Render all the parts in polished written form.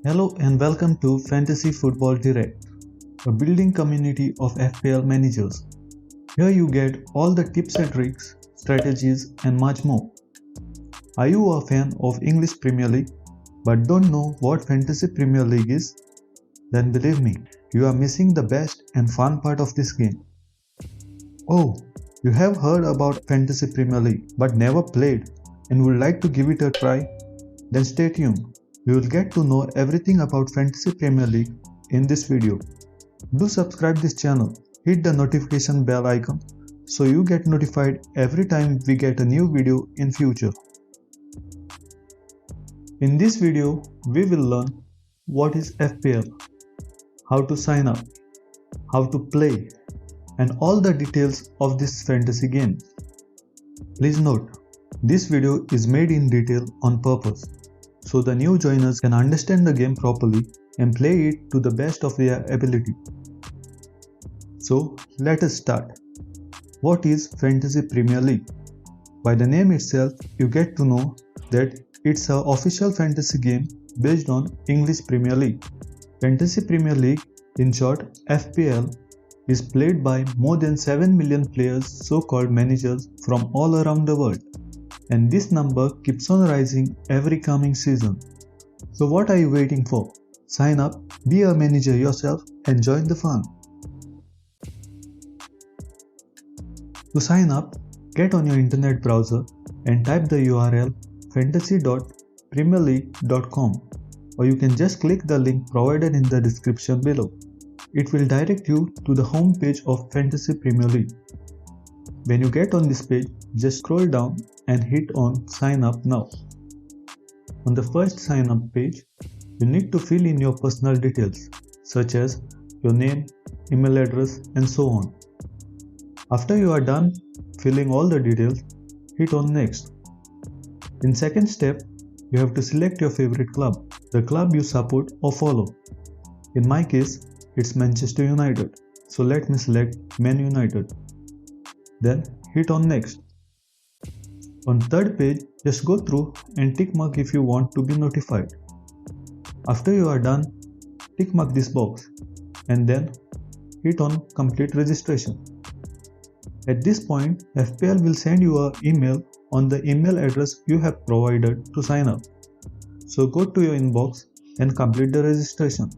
Hello and welcome to Fantasy Football Direct, a building community of FPL managers. Here you get all the tips and tricks, strategies, and much more. Are you a fan of English Premier League but don't know what Fantasy Premier League is? Then believe me, you are missing the best and fun part of this game. Oh, you have heard about Fantasy Premier League but never played and would like to give it a try? Then stay tuned. You will get to know everything about Fantasy Premier League in this video. Do subscribe this channel, hit the notification bell icon so you get notified every time we get a new video in future. In this video, we will learn what is FPL, how to sign up, how to play, and all the details of this fantasy game. Please note, this video is made in detail on purpose, so the new joiners can understand the game properly and play it to the best of their ability. So let us start. What is Fantasy Premier League? By the name itself, you get to know that it's an official fantasy game based on English Premier League. Fantasy Premier League, in short FPL, is played by more than 7 million players, so-called managers from all around the world. And this number keeps on rising every coming season. So what are you waiting for? Sign up, be a manager yourself and join the fun. To sign up, get on your internet browser and type the URL fantasy.premierleague.com, or you can just click the link provided in the description below. It will direct you to the home page of Fantasy Premier League. When you get on this page, just scroll down and hit on sign up now. On the first sign up page, you need to fill in your personal details such as your name, email address and so on. After you are done filling all the details, hit on next. In second step, you have to select your favorite club, the club you support or follow. In my case, it's Manchester United, so let me select Man United. Then hit on next. On third page, just go through and tick mark if you want to be notified. After you are done, tick mark this box and then hit on complete registration. At this point, FPL will send you an email on the email address you have provided to sign up. So go to your inbox and complete the registration.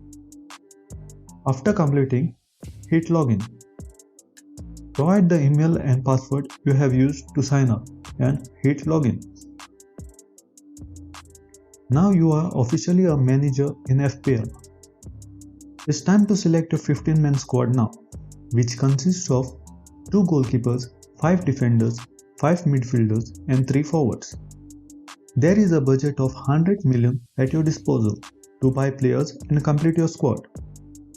After completing, hit login. Provide the email and password you have used to sign up and hit login. Now you are officially a manager in FPL. It's time to select your 15-man squad now, which consists of 2 goalkeepers, 5 defenders, 5 midfielders and 3 forwards. There is a budget of 100 million at your disposal to buy players and complete your squad.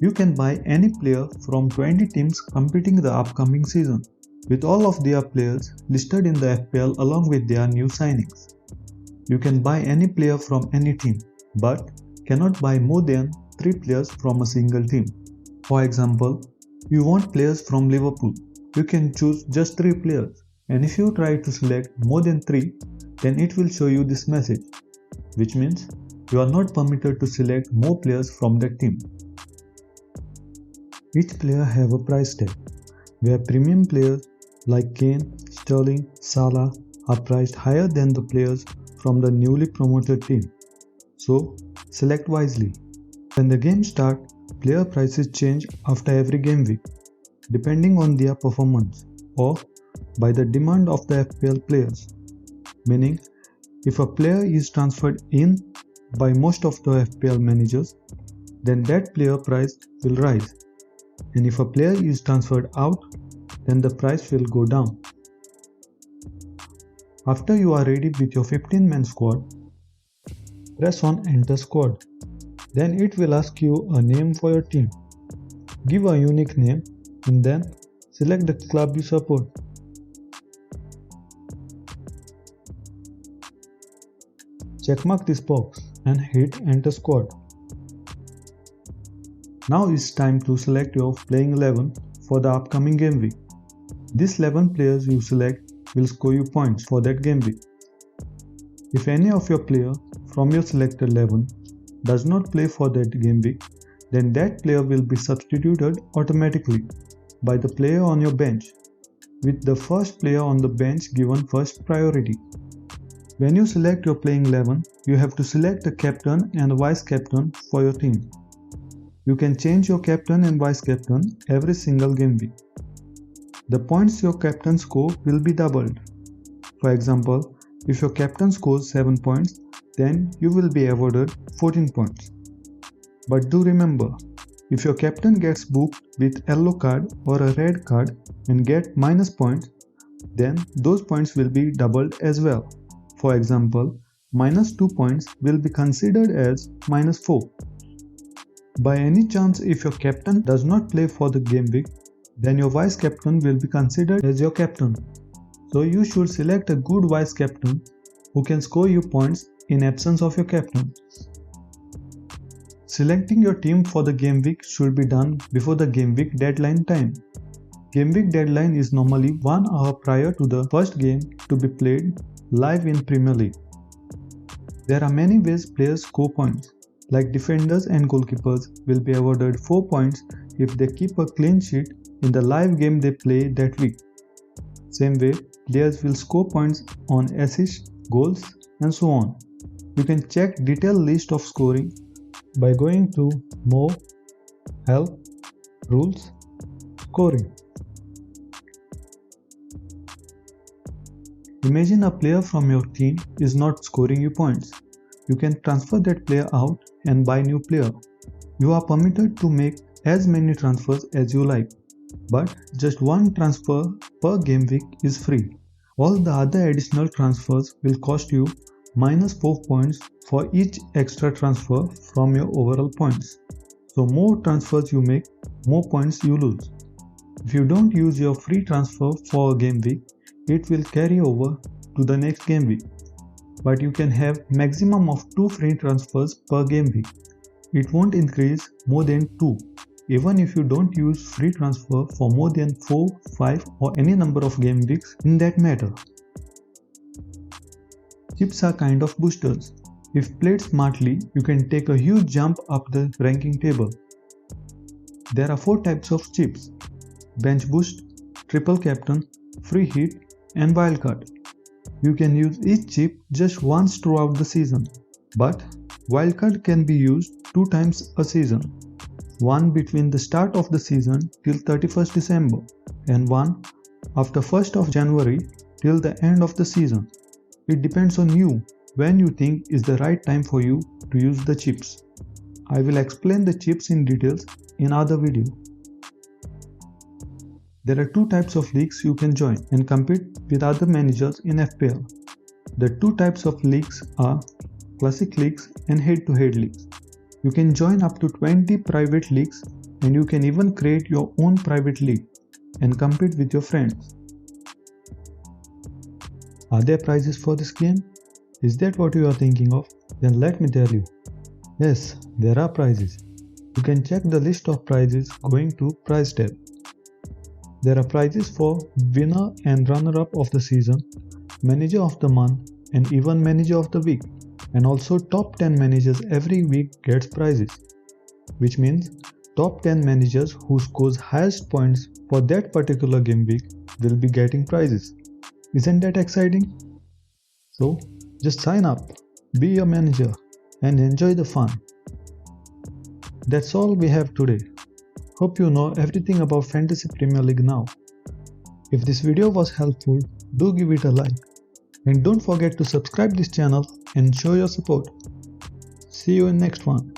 You can buy any player from 20 teams competing the upcoming season, with all of their players listed in the FPL along with their new signings. You can buy any player from any team, but cannot buy more than 3 players from a single team. For example, you want players from Liverpool, you can choose just 3 players, and if you try to select more than 3, then it will show you this message, which means you are not permitted to select more players from that team. Each player have a price tag, where premium players like Kane, Sterling, Salah are priced higher than the players from the newly promoted team. So, select wisely. When the game starts, player prices change after every game week, depending on their performance or by the demand of the FPL players. Meaning, if a player is transferred in by most of the FPL managers, then that player price will rise. And if a player is transferred out, then the price will go down. After you are ready with your 15-man squad, press on Enter Squad. Then it will ask you a name for your team. Give a unique name and then select the club you support. Checkmark this box and hit Enter Squad. Now it's time to select your playing 11 for the upcoming game week. These 11 players you select will score you points for that game week. If any of your players from your selected 11 does not play for that game week, then that player will be substituted automatically by the player on your bench, with the first player on the bench given first priority. When you select your playing 11, you have to select a captain and a vice captain for your team. You can change your captain and vice captain every single game week. The points your captain scores will be doubled. For example, if your captain scores 7 points, then you will be awarded 14 points. But do remember, if your captain gets booked with yellow card or a red card and get minus points, then those points will be doubled as well. For example, minus 2 points will be considered as minus 4. By any chance, if your captain does not play for the game week, then your vice captain will be considered as your captain. So you should select a good vice captain who can score you points in absence of your captain. Selecting your team for the game week should be done before the game week deadline time. Game week deadline is normally 1 hour prior to the first game to be played live in Premier League. There are many ways players score points, like defenders and goalkeepers will be awarded 4 points if they keep a clean sheet in the live game they play that week. Same way, players will score points on assists, goals, and so on. You can check detailed list of scoring by going to More, Help, Rules, Scoring. Imagine a player from your team is not scoring you points. You can transfer that player out and buy new player. You are permitted to make as many transfers as you like, but just one transfer per game week is free. All the other additional transfers will cost you minus 4 points for each extra transfer from your overall points. So more transfers you make, more points you lose. If you don't use your free transfer for a game week, it will carry over to the next game week. But you can have maximum of 2 free transfers per game week. It won't increase more than 2, even if you don't use free transfer for more than 4, 5 or any number of game weeks in that matter. Chips are kind of boosters. If played smartly, you can take a huge jump up the ranking table. There are 4 types of chips: bench boost, triple captain, free hit, and wildcard. You can use each chip just once throughout the season, but wildcard can be used 2 times a season. One between the start of the season till 31st December and one after 1st of January till the end of the season. It depends on you when you think is the right time for you to use the chips. I will explain the chips in details in other video. There are 2 types of leagues you can join and compete with other managers in FPL. The 2 types of leagues are classic leagues and head-to-head leagues. You can join up to 20 private leagues and you can even create your own private league and compete with your friends. Are there prizes for this game? Is that what you are thinking of? Then let me tell you. Yes, there are prizes. You can check the list of prizes going to Prize tab. There are prizes for winner and runner-up of the season, manager of the month, and even manager of the week. And also top 10 managers every week gets prizes. Which means top 10 managers who scores highest points for that particular game week will be getting prizes. Isn't that exciting? So just sign up, be a manager, and enjoy the fun. That's all we have today. Hope you know everything about Fantasy Premier League now. If this video was helpful, do give it a like. And don't forget to subscribe this channel and show your support. See you in next one.